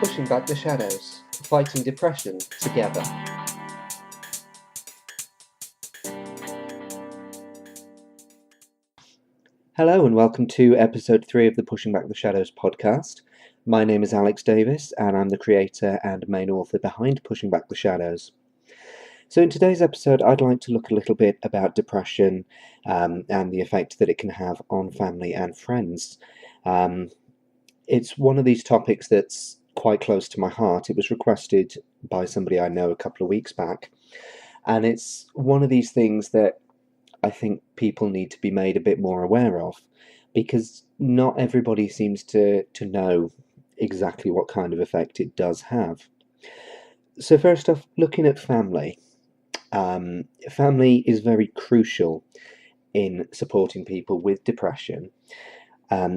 Pushing back the shadows, fighting depression together. Hello and welcome to episode 3 of the Pushing Back the Shadows podcast. My name is Alex Davis and I'm the creator and main author behind Pushing Back the Shadows. So in today's episode, I'd like to look a little bit about depression and the effect that it can have on family and friends. It's one of these topics that's quite close to my heart. It was requested by somebody I know a couple of weeks back, and it's one of these things that I think people need to be made a bit more aware of, because not everybody seems to know exactly what kind of effect it does have. So first off, looking at family. Family is very crucial in supporting people with depression.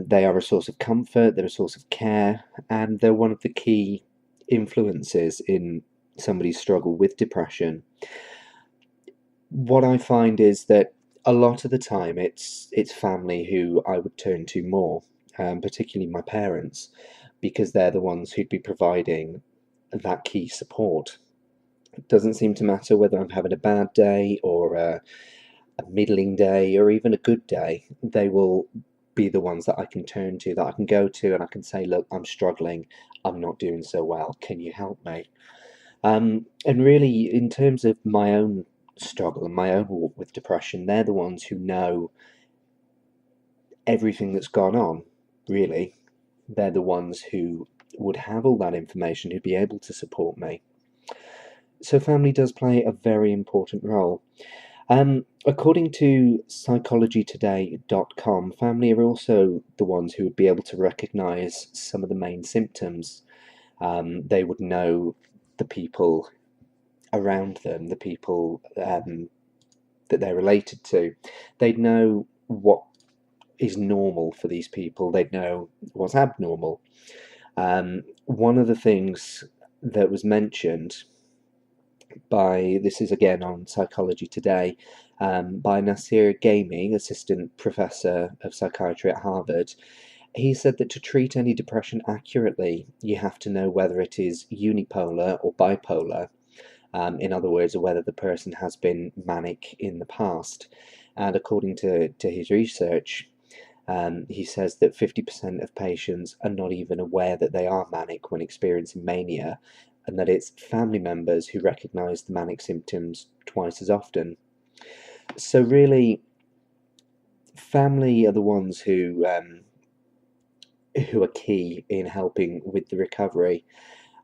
They are a source of comfort, they're a source of care, and they're one of the key influences in somebody's struggle with depression. What I find is that a lot of the time it's family who I would turn to more, particularly my parents, because they're the ones who'd be providing that key support. It doesn't seem to matter whether I'm having a bad day or a middling day or even a good day, they will be the ones that I can turn to, that I can go to, and I can say, look, I'm struggling, I'm not doing so well, can you help me? And really, in terms of my own struggle and my own walk with depression, they're the ones who know everything that's gone on, really. They're the ones who would have all that information, who'd be able to support me. So family does play a very important role. According to psychologytoday.com, family are also the ones who would be able to recognize some of the main symptoms. They would know the people around them, the people that they're related to. They'd know what is normal for these people, they'd know what's abnormal. One of the things that was mentioned by, this is again on Psychology Today, by Nasir Ghaemi, assistant professor of psychiatry at Harvard. He said that to treat any depression accurately, you have to know whether it is unipolar or bipolar. In other words, whether the person has been manic in the past. And according to his research, he says that 50% of patients are not even aware that they are manic when experiencing mania, and that it's family members who recognise the manic symptoms twice as often. So really, family are the ones who are key in helping with the recovery.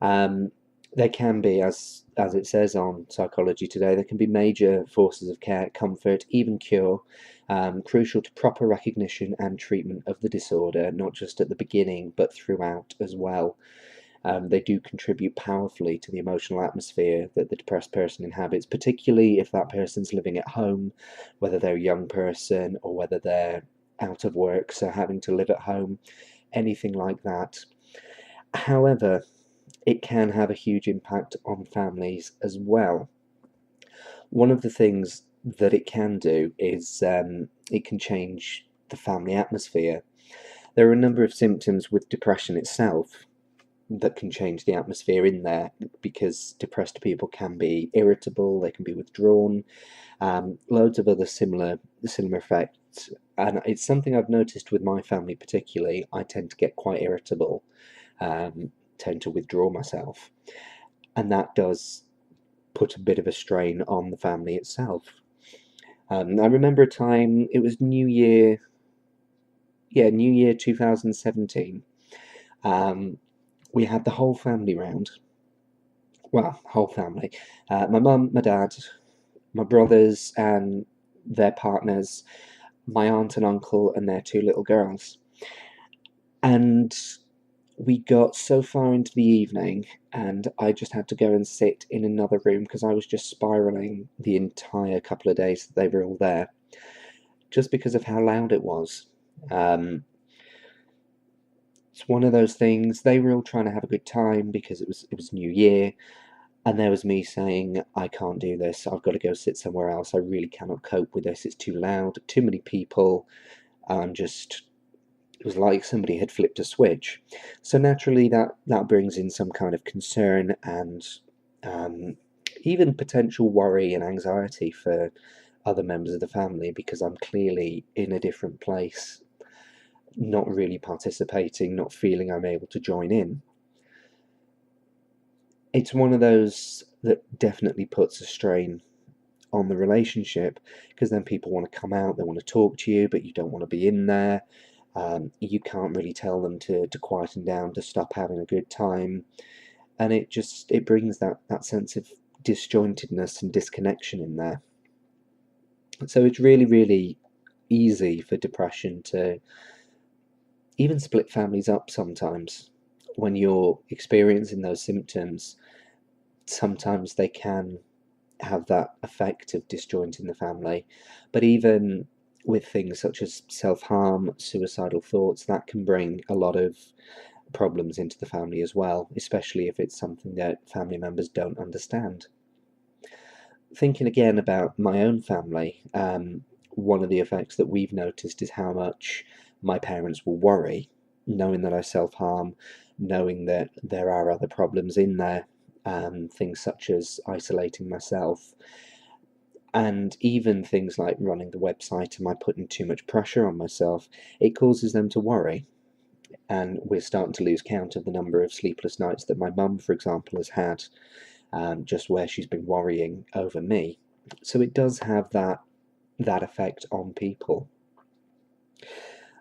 There can be, as it says on Psychology Today, there can be major forces of care, comfort, even cure, crucial to proper recognition and treatment of the disorder, not just at the beginning, but throughout as well. They do contribute powerfully to the emotional atmosphere that the depressed person inhabits, particularly if that person's living at home, whether they're a young person or whether they're out of work, so having to live at home, anything like that. However, it can have a huge impact on families as well. One of the things that it can do is it can change the family atmosphere. There are a number of symptoms with depression itself that can change the atmosphere in there, because depressed people can be irritable, they can be withdrawn, loads of other similar effects. And it's something I've noticed with my family particularly. I tend to get quite irritable, tend to withdraw myself, and that does put a bit of a strain on the family itself. I remember a time, it was New Year 2017. We had the whole family round. Well, whole family. My mum, my dad, my brothers and their partners, my aunt and uncle and their 2 little girls. And we got so far into the evening and I just had to go and sit in another room because I was just spiraling the entire couple of days that they were all there, just because of how loud it was. It's one of those things. They were all trying to have a good time because it was New Year, and there was me saying, I can't do this, I've got to go sit somewhere else, I really cannot cope with this, it's too loud, too many people, I'm just It was like somebody had flipped a switch. So naturally, that brings in some kind of concern and um, even potential worry and anxiety for other members of the family, because I'm clearly in a different place, not really participating, not feeling I'm able to join in. It's one of those that definitely puts a strain on the relationship, because then people want to come out, they want to talk to you, but you don't want to be in there. You can't really tell them to quieten down, to stop having a good time, and it brings that sense of disjointedness and disconnection in there. So it's really, really easy for depression to even split families up sometimes. When you're experiencing those symptoms, sometimes they can have that effect of disjointing the family. But even with things such as self-harm, suicidal thoughts, that can bring a lot of problems into the family as well, especially if it's something that family members don't understand. Thinking again about my own family, one of the effects that we've noticed is how much my parents will worry, knowing that I self-harm, knowing that there are other problems in there, things such as isolating myself, and even things like running the website. Am I putting too much pressure on myself? It causes them to worry. And we're starting to lose count of the number of sleepless nights that my mum, for example, has had, just where she's been worrying over me. So it does have that effect on people.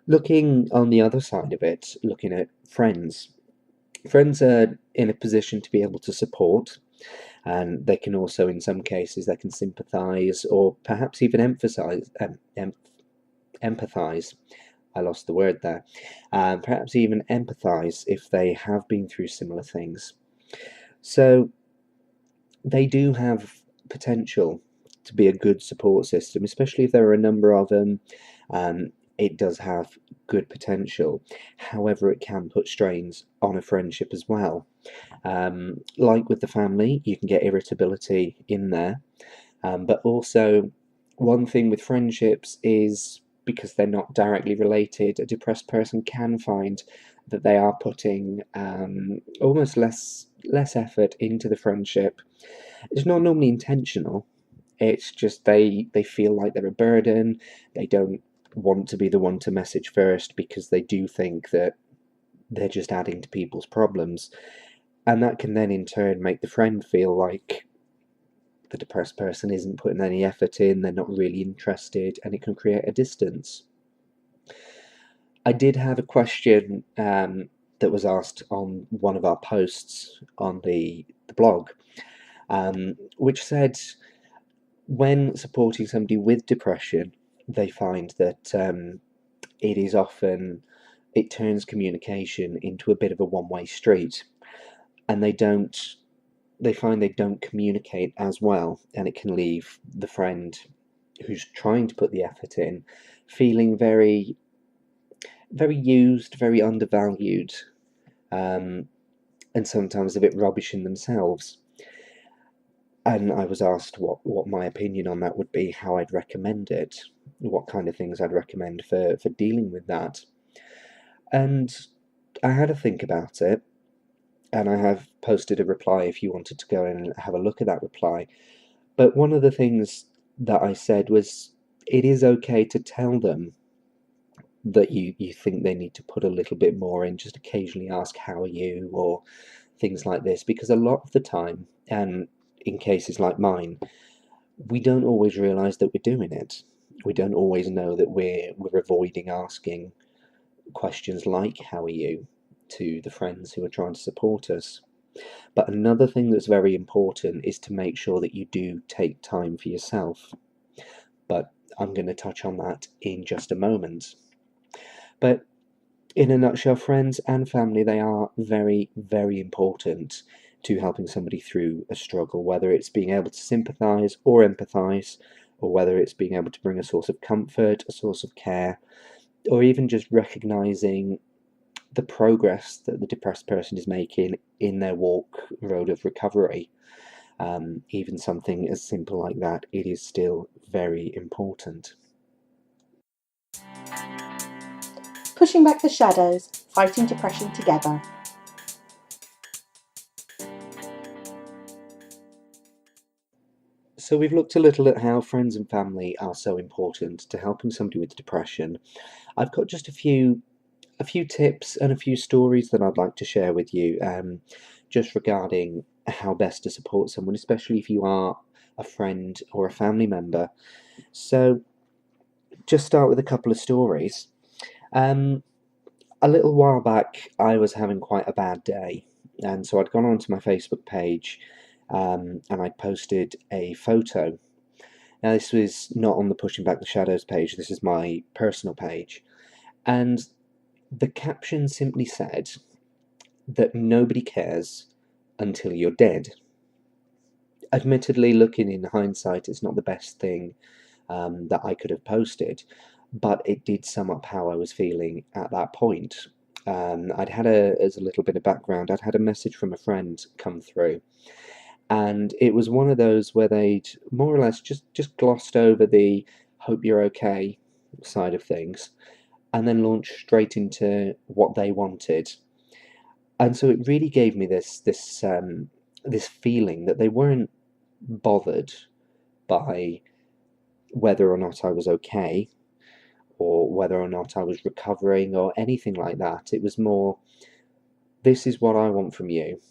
Looking on the other side of it, looking at friends. Friends are in a position to be able to support, and they can also, in some cases, they can sympathise or perhaps even empathize. I lost the word there. Perhaps even empathize if they have been through similar things. So they do have potential to be a good support system, especially if there are a number of them. It does have good potential. However, it can put strains on a friendship as well. Like with the family, you can get irritability in there. But also, one thing with friendships is, because they're not directly related, a depressed person can find that they are putting almost less effort into the friendship. It's not normally intentional. It's just they feel like they're a burden. They don't want to be the one to message first, because they do think that they're just adding to people's problems, and that can then in turn make the friend feel like the depressed person isn't putting any effort in, they're not really interested, and it can create a distance. I did have a question that was asked on one of our posts on the blog, which said, when supporting somebody with depression, they find that it is often, it turns communication into a bit of a one-way street, and they find they don't communicate as well, and it can leave the friend who's trying to put the effort in feeling very, very used, very undervalued, and sometimes a bit rubbish in themselves. And I was asked what my opinion on that would be, how I'd recommend it, what kind of things I'd recommend for dealing with that. And I had to think about it, and I have posted a reply if you wanted to go in and have a look at that reply. But one of the things that I said was, it is okay to tell them that you think they need to put a little bit more in, just occasionally ask, how are you, or things like this, because a lot of the time, and in cases like mine, we don't always realize that we're doing it. We don't always know that we're avoiding asking questions like, how are you, to the friends who are trying to support us. But another thing that's very important is to make sure that you do take time for yourself. But I'm going to touch on that in just a moment. But in a nutshell, friends and family, they are very, very important to helping somebody through a struggle, whether it's being able to sympathise or empathise, or whether it's being able to bring a source of comfort, a source of care, or even just recognising the progress that the depressed person is making in their road of recovery. Even something as simple like that, it is still very important. Pushing Back the Shadows, Fighting Depression Together. So we've looked a little at how friends and family are so important to helping somebody with depression. I've got just a few tips and a few stories that I'd like to share with you, just regarding how best to support someone, especially if you are a friend or a family member. So just start with a couple of stories. A little while back, I was having quite a bad day, and so I'd gone onto my Facebook page, and I posted a photo. Now, this was not on the Pushing Back the Shadows page, this is my personal page, and the caption simply said that nobody cares until you're dead. Admittedly, looking in hindsight, it's not the best thing that I could have posted, but it did sum up how I was feeling at that point. As a little bit of background, I'd had a message from a friend come through, and it was one of those where they'd more or less just glossed over the "hope you're okay" side of things, and then launched straight into what they wanted. And so it really gave me this feeling that they weren't bothered by whether or not I was okay, or whether or not I was recovering, or anything like that. It was more, this is what I want from you,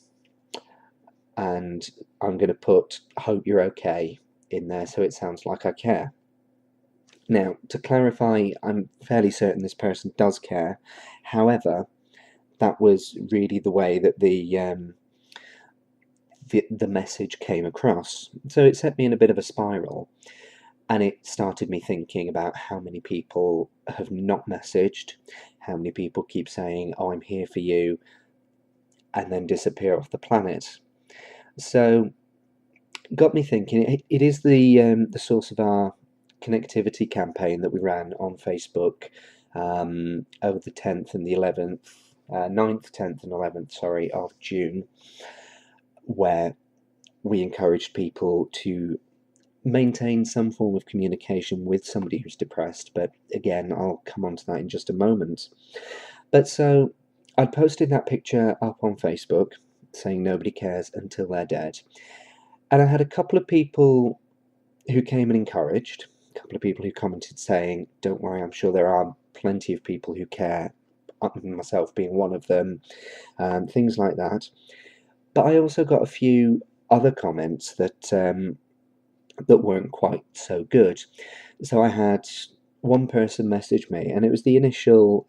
and I'm going to put "hope you're okay" in there so it sounds like I care. Now, to clarify, I'm fairly certain this person does care. However, that was really the way that the message came across. So it set me in a bit of a spiral, and it started me thinking about how many people have not messaged, how many people keep saying, "Oh, I'm here for you," and then disappear off the planet. So got me thinking. It is the source of our connectivity campaign that we ran on Facebook over the 10th and the 11th, 9th, 10th and 11th, sorry, of June, where we encouraged people to maintain some form of communication with somebody who's depressed. But again, I'll come on to that in just a moment. But so I posted that picture up on Facebook saying nobody cares until they're dead. And I had a couple of people who came and encouraged, a couple of people who commented saying, "Don't worry, I'm sure there are plenty of people who care," myself being one of them, things like that. But I also got a few other comments that weren't quite so good. So I had one person message me, and it was the initial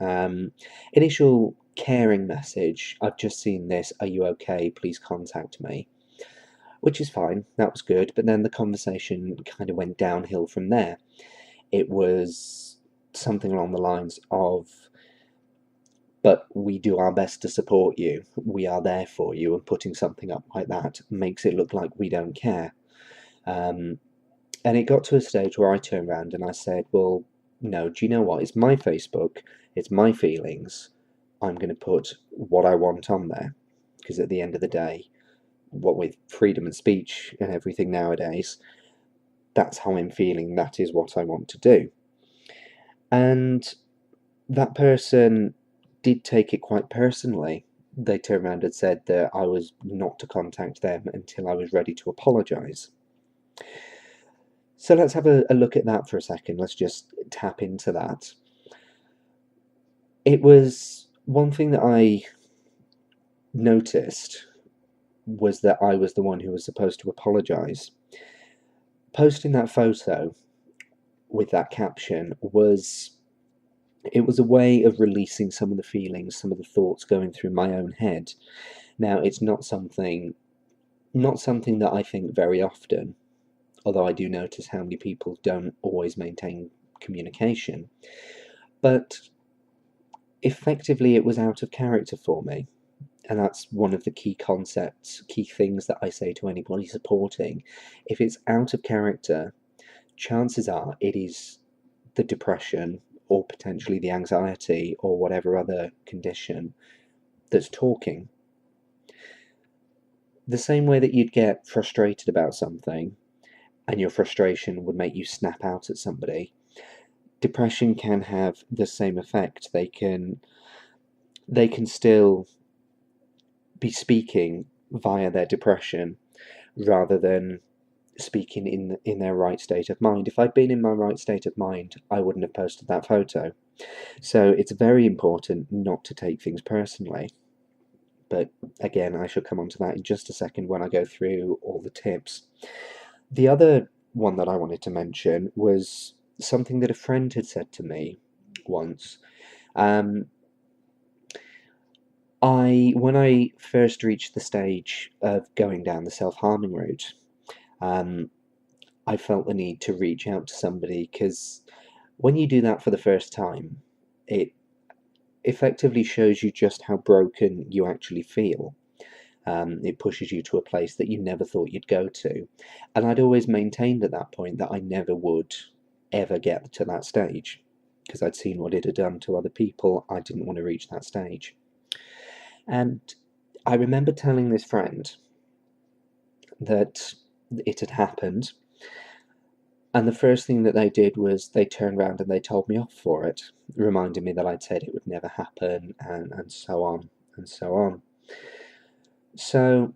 caring message. "I've just seen this. Are you okay? Please contact me." Which is fine. That was good. But then the conversation kind of went downhill from there. It was something along the lines of, "But we do our best to support you. We are there for you," and putting something up like that makes it look like we don't care. And it got to a stage where I turned around and I said, "Well, no, do you know what? It's my Facebook, it's my feelings. I'm going to put what I want on there." Because at the end of the day, what with freedom of speech and everything nowadays, that's how I'm feeling, that is what I want to do. And that person did take it quite personally. They turned around and said that I was not to contact them until I was ready to apologise. So let's have a look at that for a second. Let's just tap into that. It was one thing that I noticed was that I was the one who was supposed to apologise. Posting that photo with that caption was a way of releasing some of the feelings, some of the thoughts going through my own head. Now, it's not something that I think very often, although I do notice how many people don't always maintain communication. But effectively, it was out of character for me. And that's one of the key concepts, key things that I say to anybody supporting. If it's out of character, chances are it is the depression or potentially the anxiety or whatever other condition that's talking. The same way that you'd get frustrated about something and your frustration would make you snap out at somebody, depression can have the same effect. They can still be speaking via their depression rather than speaking in their right state of mind. If I'd been in my right state of mind, I wouldn't have posted that photo. So it's very important not to take things personally. But again, I shall come on to that in just a second when I go through all the tips. The other one that I wanted to mention was something that a friend had said to me once. When I first reached the stage of going down the self-harming route, I felt the need to reach out to somebody, because when you do that for the first time, it effectively shows you just how broken you actually feel. It pushes you to a place that you never thought you'd go to. And I'd always maintained at that point that I never would ever get to that stage, because I'd seen what it had done to other people. I didn't want to reach that stage. And I remember telling this friend that it had happened, and the first thing that they did was they turned around and they told me off for it, reminding me that I'd said it would never happen, and so on and so on. So,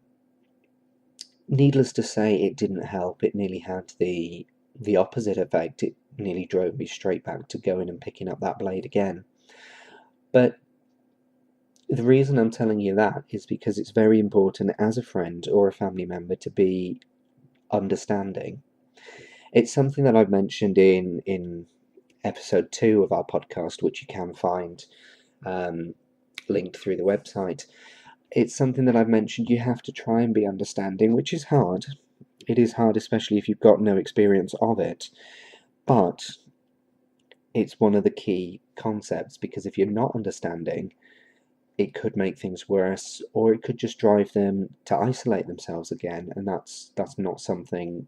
needless to say, it didn't help. It nearly had the opposite effect. It nearly drove me straight back to going and picking up that blade again. But the reason I'm telling you that is because it's very important as a friend or a family member to be understanding. It's something that I've mentioned in episode 2 of our podcast, which you can find linked through the website. It's something that I've mentioned. You have to try and be understanding, which is hard. It is hard, especially if you've got no experience of it. But it's one of the key concepts, because if you're not understanding, it could make things worse, or it could just drive them to isolate themselves again, and that's not something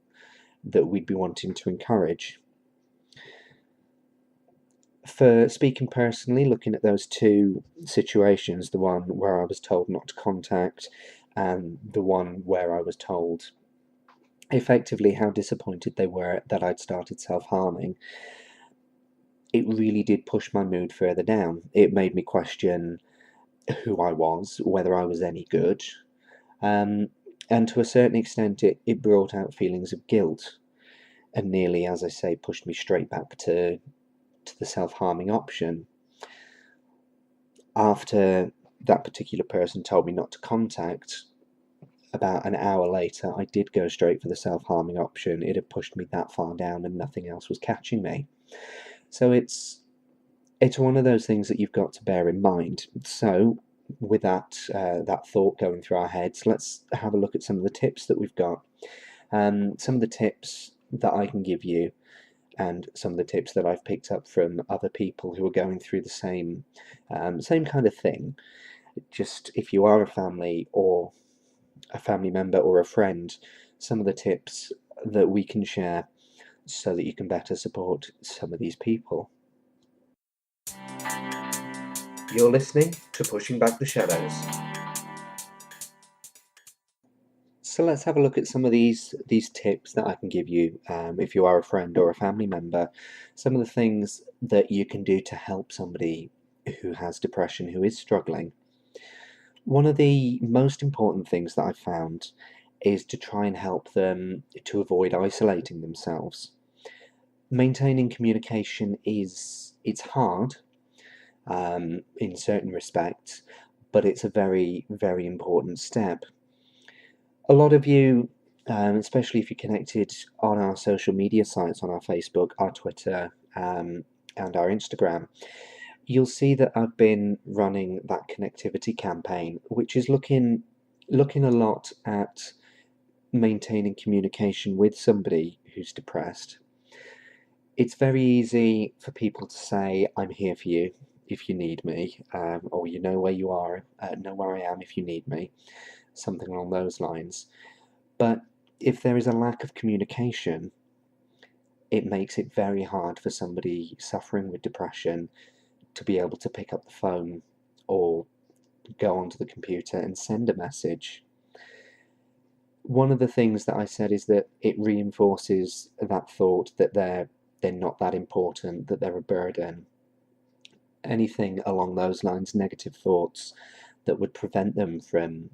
that we'd be wanting to encourage. For speaking personally, looking at those two situations, the one where I was told not to contact and the one where I was told effectively how disappointed they were that I'd started self-harming, it really did push my mood further down. It made me question who I was, whether I was any good, and to a certain extent it brought out feelings of guilt, and nearly, as I say, pushed me straight back to the self-harming option. After that particular person told me not to contact, about an hour later I did go straight for the self-harming option. It had pushed me that far down and nothing else was catching me. So it's one of those things that you've got to bear in mind. So with that thought going through our heads, let's have a look at some of the tips that we've got. Some of the tips that I can give you, and some of the tips that I've picked up from other people who are going through the same kind of thing. Just if you are a family or a family member or a friend, some of the tips that we can share so that you can better support some of these people. You're listening to Pushing Back the Shadows. So let's have a look at some of these tips that I can give you if you are a friend or a family member. Some of the things that you can do to help somebody who has depression, who is struggling. One of the most important things that I've found is to try and help them to avoid isolating themselves. Maintaining communication it's hard in certain respects, but it's a very, very important step. A lot of you, especially if you're connected on our social media sites, on our Facebook, our Twitter, and our Instagram, you'll see that I've been running that connectivity campaign, which is looking a lot at maintaining communication with somebody who's depressed. It's very easy for people to say, I'm here for you if you need me, or you know where you are, know where I am if you need me, something along those lines. But if there is a lack of communication, it makes it very hard for somebody suffering with depression to be able to pick up the phone or go onto the computer and send a message. One of the things that I said is that it reinforces that thought that they're they're not that important, that they're a burden. Anything along those lines, negative thoughts that would prevent them from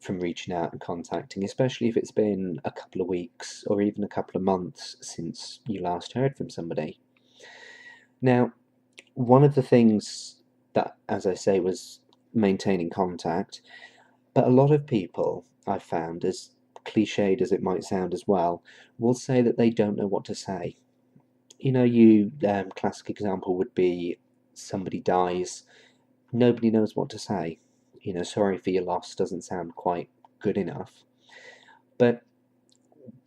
reaching out and contacting, especially if it's been a couple of weeks or even a couple of months since you last heard from somebody. Now, one of the things that, as I say, was maintaining contact, but a lot of people I've found, as cliched as it might sound as well, will say that they don't know what to say. Classic example would be somebody dies, nobody knows what to say. Sorry for your loss doesn't sound quite good enough. But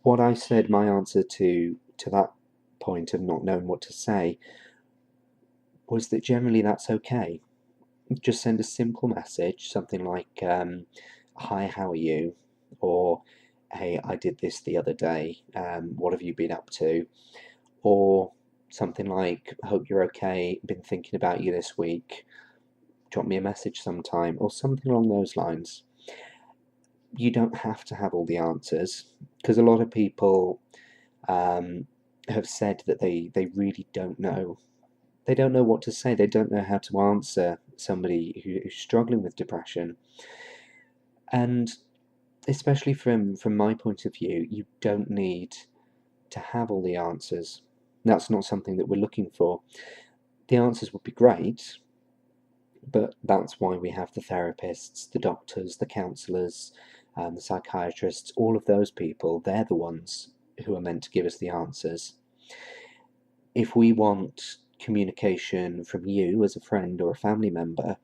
what I said, my answer to that point of not knowing what to say, was that generally that's okay. Just send a simple message, something like, hi, how are you? Or, hey, I did this the other day, what have you been up to? Or something like, hope you're okay, been thinking about you this week, drop me a message sometime, or something along those lines. You don't have to have all the answers, because a lot of people have said that they really don't know. They don't know what to say. They don't know how to answer somebody who's struggling with depression. And especially from my point of view, you don't need to have all the answers. That's not something that we're looking for. The answers would be great, but that's why we have the therapists, the doctors, the counsellors, the psychiatrists, all of those people. They're the ones who are meant to give us the answers. If we want communication from you as a friend or a family member,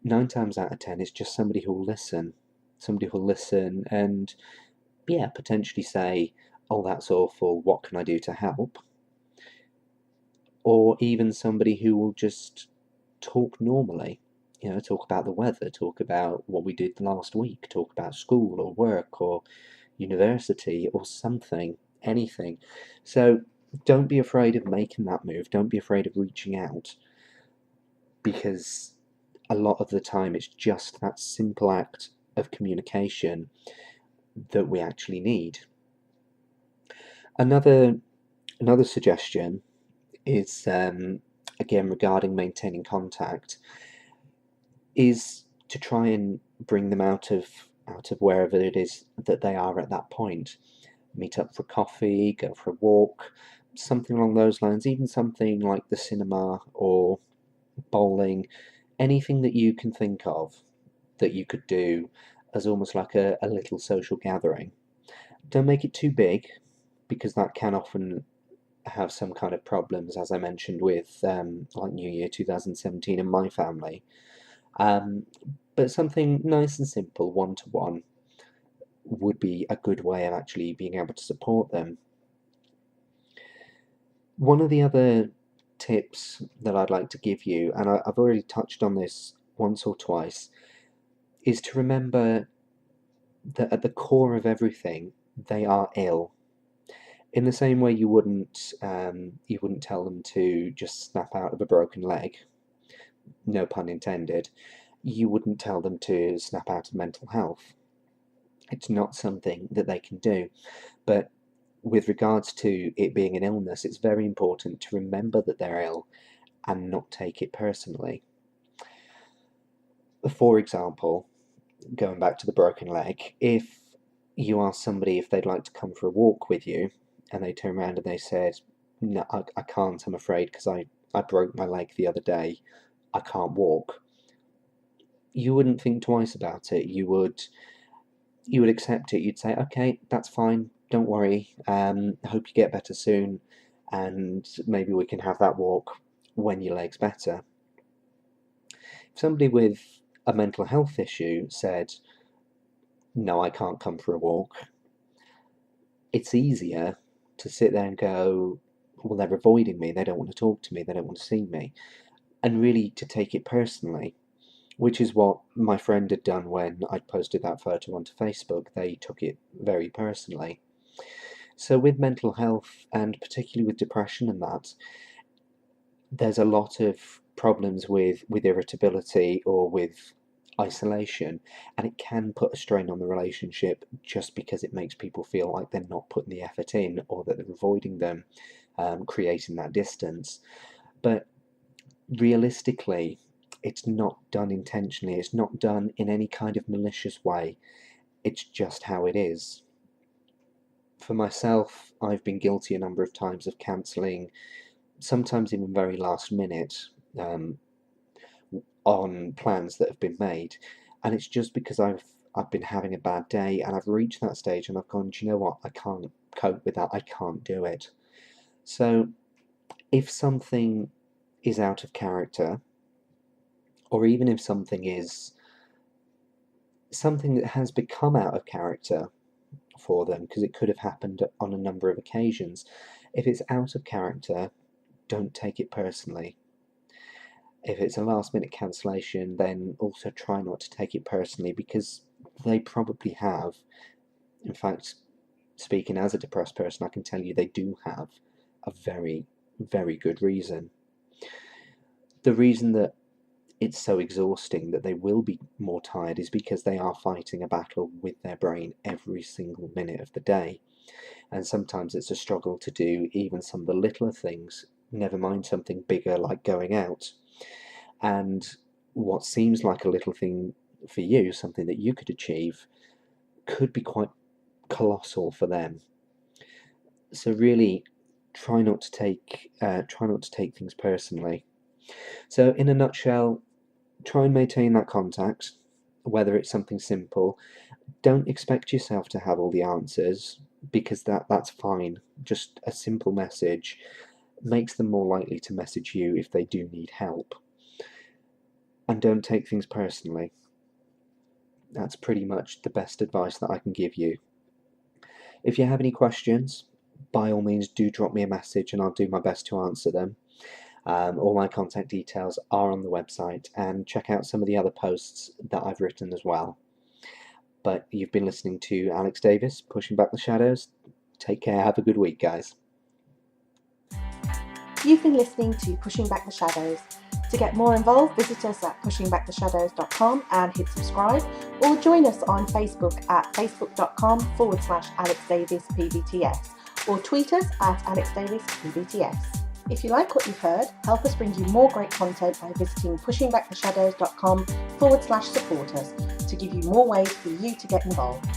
9 times out of 10 it's just somebody who will listen. Somebody who will listen and, yeah, potentially say, oh, that's awful, what can I do to help? Or even somebody who will just talk normally. Talk about the weather, talk about what we did last week, talk about school or work or university or something, anything. So don't be afraid of making that move. Don't be afraid of reaching out, because a lot of the time it's just that simple act of communication that we actually need. Another suggestion is, again, regarding maintaining contact, is to try and bring them out of wherever it is that they are at that point. Meet up for coffee, go for a walk, something along those lines, even something like the cinema or bowling, anything that you can think of that you could do as almost like a little social gathering. Don't make it too big, because that can often have some kind of problems, as I mentioned with like New Year 2017 in my family. But something nice and simple, one-to-one, would be a good way of actually being able to support them. One of the other tips that I'd like to give you, and I've already touched on this once or twice, is to remember that at the core of everything, they are ill. In the same way you wouldn't tell them to just snap out of a broken leg, no pun intended, you wouldn't tell them to snap out of mental health. It's not something that they can do. But with regards to it being an illness, it's very important to remember that they're ill and not take it personally. For example, going back to the broken leg, if you ask somebody if they'd like to come for a walk with you, and they turn around and they said, no, I can't, I'm afraid, because I broke my leg the other day, I can't walk, you wouldn't think twice about it. You would accept it. You'd say, okay, that's fine, don't worry, hope you get better soon, and maybe we can have that walk when your leg's better. If somebody with a mental health issue said, no, I can't come for a walk, it's easier to sit there and go, well, they're avoiding me, they don't want to talk to me, they don't want to see me, and really to take it personally, which is what my friend had done when I posted that photo onto Facebook. They took it very personally. So with mental health, and particularly with depression and that, there's a lot of problems with irritability or with isolation, and it can put a strain on the relationship just because it makes people feel like they're not putting the effort in, or that they're avoiding them, creating that distance. But realistically, it's not done intentionally. It's not done in any kind of malicious way. It's just how it is. For myself, I've been guilty a number of times of cancelling, sometimes even very last minute, on plans that have been made, and it's just because I've been having a bad day and I've reached that stage and I've gone, do you know what, I can't cope with that, I can't do it. So if something is out of character, or even if something is something that has become out of character for them, because it could have happened on a number of occasions, if it's out of character, don't take it personally. If it's a last minute cancellation, then also try not to take it personally, because they probably have. In fact, speaking as a depressed person, I can tell you they do have a very, very good reason. The reason that it's so exhausting, that they will be more tired, is because they are fighting a battle with their brain every single minute of the day. And sometimes it's a struggle to do even some of the littler things, never mind something bigger like going out. And what seems like a little thing for you, something that you could achieve, could be quite colossal for them. So really, try not to take things personally. So in a nutshell, try and maintain that contact, whether it's something simple. Don't expect yourself to have all the answers, because that's fine. Just a simple message makes them more likely to message you if they do need help. And don't take things personally. That's pretty much the best advice that I can give you. If you have any questions, by all means do drop me a message and I'll do my best to answer them. All my contact details are on the website, and check out some of the other posts that I've written as well. But you've been listening to Alex Davis, Pushing Back the Shadows. Take care, have a good week, guys. You've been listening to Pushing Back the Shadows. To get more involved, visit us at pushingbacktheshadows.com and hit subscribe, or join us on Facebook at facebook.com/AlexDavisPBTS, or tweet us at AlexDavisPBTS. If you like what you've heard, help us bring you more great content by visiting pushingbacktheshadows.com/support us to give you more ways for you to get involved.